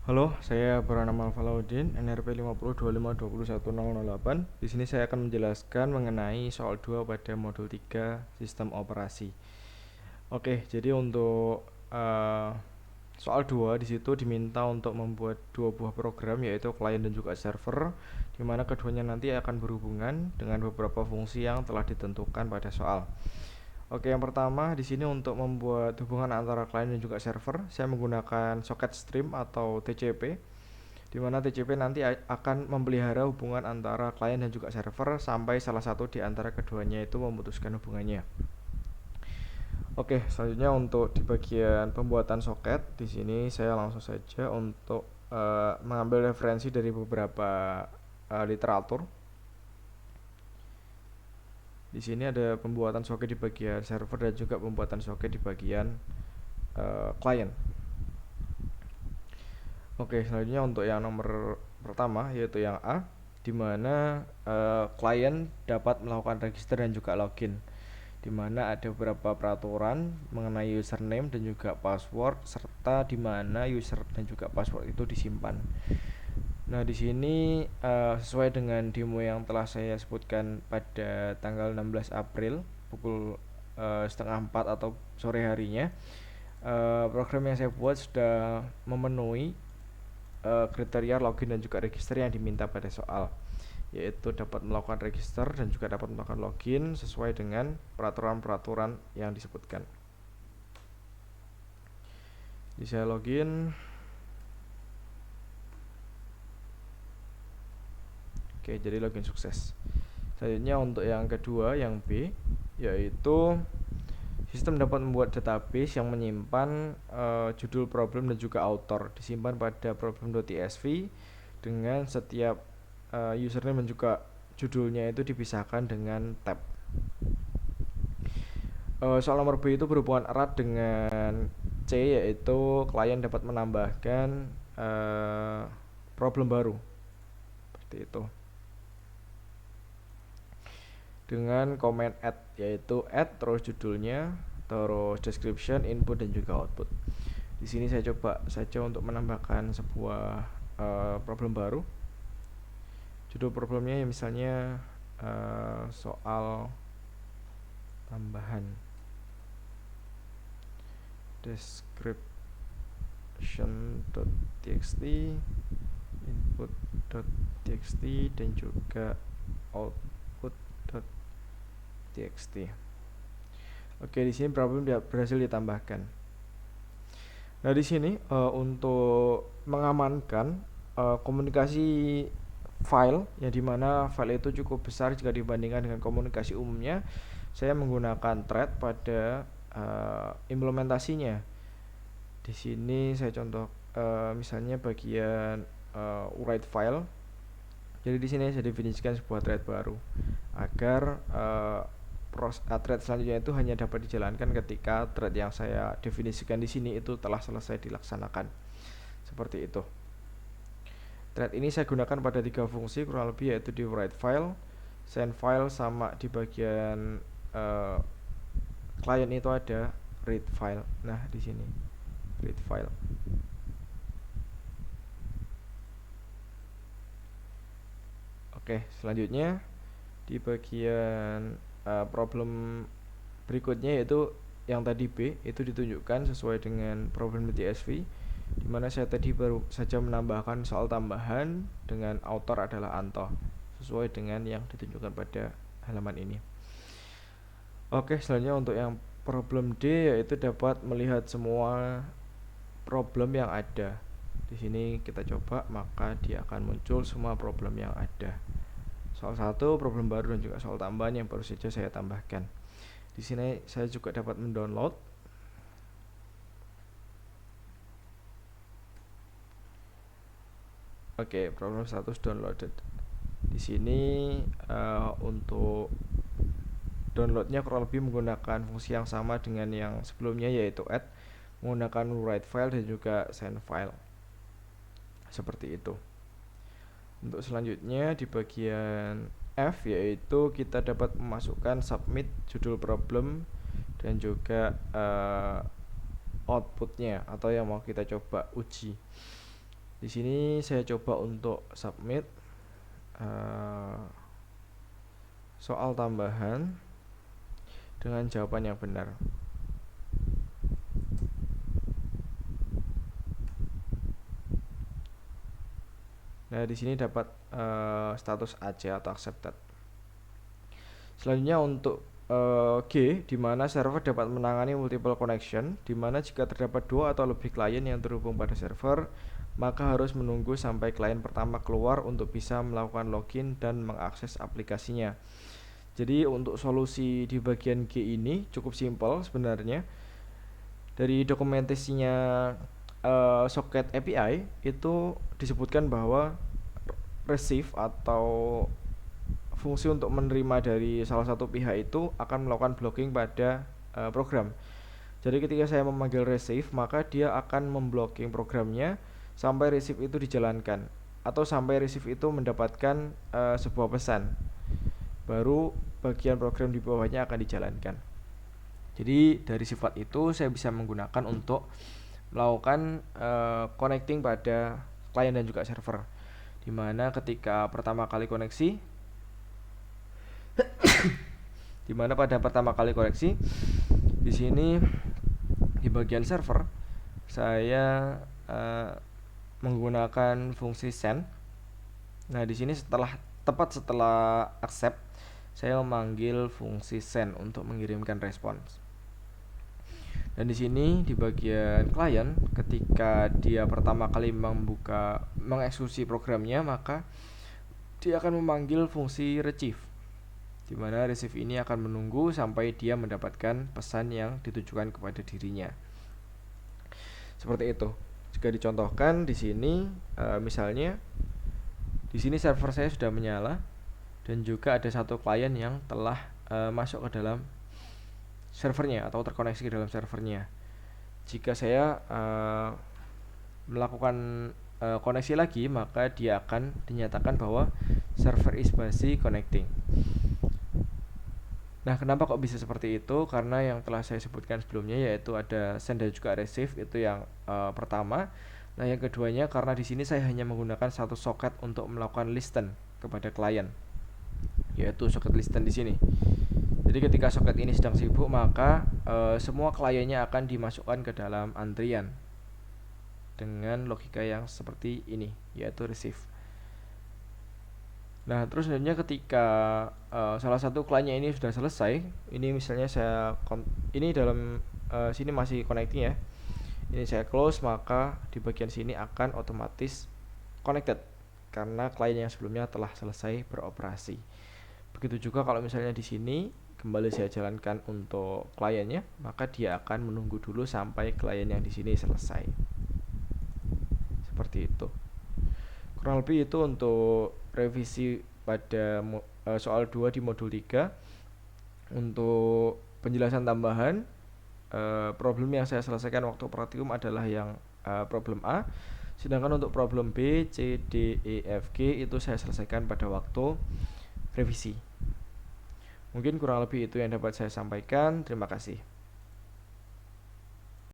Halo, saya bernama Alfalaudin, NRP 5025210008. Di sini saya akan menjelaskan mengenai soal 2 pada modul 3 sistem operasi. Oke, jadi untuk soal 2 di situ diminta untuk membuat dua buah program, yaitu client dan juga server, di mana keduanya nanti akan berhubungan dengan beberapa fungsi yang telah ditentukan pada soal. Oke, yang pertama di sini untuk membuat hubungan antara client dan juga server, saya menggunakan socket stream atau TCP, di mana TCP nanti akan memelihara hubungan antara klien dan juga server sampai salah satu di antara keduanya itu memutuskan hubungannya. Oke, selanjutnya untuk di bagian pembuatan soket, di sini saya langsung saja untuk mengambil referensi dari beberapa literatur. Di sini ada pembuatan soket di bagian server dan juga pembuatan soket di bagian klien. Oke, selanjutnya untuk yang nomor pertama yaitu yang A, di mana klien dapat melakukan register dan juga login, di mana ada beberapa peraturan mengenai username dan juga password, serta di mana user dan juga password itu disimpan. Nah, di sini sesuai dengan demo yang telah saya sebutkan pada tanggal 16 April pukul setengah 4 atau sore harinya, program yang saya buat sudah memenuhi kriteria login dan juga register yang diminta pada soal, yaitu dapat melakukan register dan juga dapat melakukan login sesuai dengan peraturan-peraturan yang disebutkan. Jadi saya login. Oke, jadi login sukses. Selanjutnya untuk yang kedua, yang B, yaitu sistem dapat membuat database yang menyimpan judul problem dan juga author disimpan pada problem.tsv dengan setiap username dan juga judulnya itu dipisahkan dengan tab. Soal nomor B itu berhubungan erat dengan C, yaitu klien dapat menambahkan problem baru seperti itu dengan comment add, yaitu add terus judulnya, terus description, input dan juga output. Di sini saya coba saja untuk menambahkan sebuah problem baru. Judul problemnya ya misalnya soal tambahan, description.txt, input.txt dan juga output.txt. Oke, di sini problem berhasil ditambahkan. Nah, di sini untuk mengamankan komunikasi file, yang dimana file itu cukup besar jika dibandingkan dengan komunikasi umumnya, saya menggunakan thread pada implementasinya. Di sini saya contoh misalnya bagian write file. Jadi di sini saya definisikan sebuah thread baru agar thread selanjutnya itu hanya dapat dijalankan ketika thread yang saya definisikan di sini itu telah selesai dilaksanakan. Seperti itu. Thread ini saya gunakan pada 3 fungsi kurang lebih, yaitu di write file, send file, sama di bagian client itu ada read file. Nah, di sini read file. Oke, selanjutnya di bagian problem berikutnya, yaitu yang tadi B itu ditunjukkan sesuai dengan problem.tsv, di mana saya tadi baru saja menambahkan soal tambahan dengan author adalah Anto sesuai dengan yang ditunjukkan pada halaman ini. Oke, selanjutnya untuk yang problem D, yaitu dapat melihat semua problem yang ada. Di sini kita coba, maka dia akan muncul semua problem yang ada. Soal 1, problem baru dan juga soal tambahan yang baru saja saya tambahkan. Di sini saya juga dapat mendownload. Oke, problem status downloaded. Di sini untuk downloadnya kurang lebih menggunakan fungsi yang sama dengan yang sebelumnya, yaitu add, menggunakan write file dan juga send file. Seperti itu. Untuk selanjutnya di bagian F, yaitu kita dapat memasukkan submit judul problem dan juga outputnya atau yang mau kita coba uji. Di sini saya coba untuk submit soal tambahan dengan jawaban yang benar. Nah, di sini dapat status AC atau accepted. Selanjutnya untuk G, di mana server dapat menangani multiple connection, di mana jika terdapat 2 atau lebih klien yang terhubung pada server, maka harus menunggu sampai klien pertama keluar untuk bisa melakukan login dan mengakses aplikasinya. Jadi untuk solusi di bagian G ini cukup simpel sebenarnya. Dari dokumentasinya socket API itu disebutkan bahwa receive atau fungsi untuk menerima dari salah satu pihak itu akan melakukan blocking pada program. Jadi ketika saya memanggil receive, maka dia akan memblocking programnya sampai receive itu dijalankan, atau sampai receive itu mendapatkan sebuah pesan. Baru bagian program di bawahnya akan dijalankan. Jadi dari sifat itu saya bisa menggunakan untuk melakukan connecting pada klien dan juga server. Dimana ketika pertama kali koneksi, pada pertama kali koneksi di sini di bagian server saya menggunakan fungsi send. Nah, di sini tepat setelah accept, saya memanggil fungsi send untuk mengirimkan respons. Dan di sini di bagian klien, ketika dia pertama kali mengeksekusi programnya, maka dia akan memanggil fungsi retrieve, di mana receive ini akan menunggu sampai dia mendapatkan pesan yang ditujukan kepada dirinya. Seperti itu. Jika dicontohkan di sini, misalnya di sini server saya sudah menyala dan juga ada satu klien yang telah masuk ke dalam servernya atau terkoneksi ke dalam servernya. Jika saya melakukan koneksi lagi, maka dia akan dinyatakan bahwa server is busy connecting. Nah, kenapa kok bisa seperti itu? Karena yang telah saya sebutkan sebelumnya, yaitu ada send dan juga receive, itu yang pertama. Nah, yang keduanya karena di sini saya hanya menggunakan satu socket untuk melakukan listen kepada klien, yaitu socket listen di sini. Jadi ketika socket ini sedang sibuk, maka semua kliennya akan dimasukkan ke dalam antrian dengan logika yang seperti ini, yaitu receive. Nah, terus selanjutnya ketika salah satu kliennya ini sudah selesai, ini misalnya ini dalam sini masih connecting ya. Ini saya close, maka di bagian sini akan otomatis connected karena klien yang sebelumnya telah selesai beroperasi. Begitu juga kalau misalnya di sini kembali saya jalankan untuk kliennya, maka dia akan menunggu dulu sampai klien yang di sini selesai. Seperti itu. Kurang lebih itu untuk revisi pada soal 2 di modul 3. Untuk penjelasan tambahan, problem yang saya selesaikan waktu praktikum adalah yang problem A, sedangkan untuk problem B, C, D, E, F, G itu saya selesaikan pada waktu revisi. Mungkin kurang lebih itu yang dapat saya sampaikan. Terima kasih.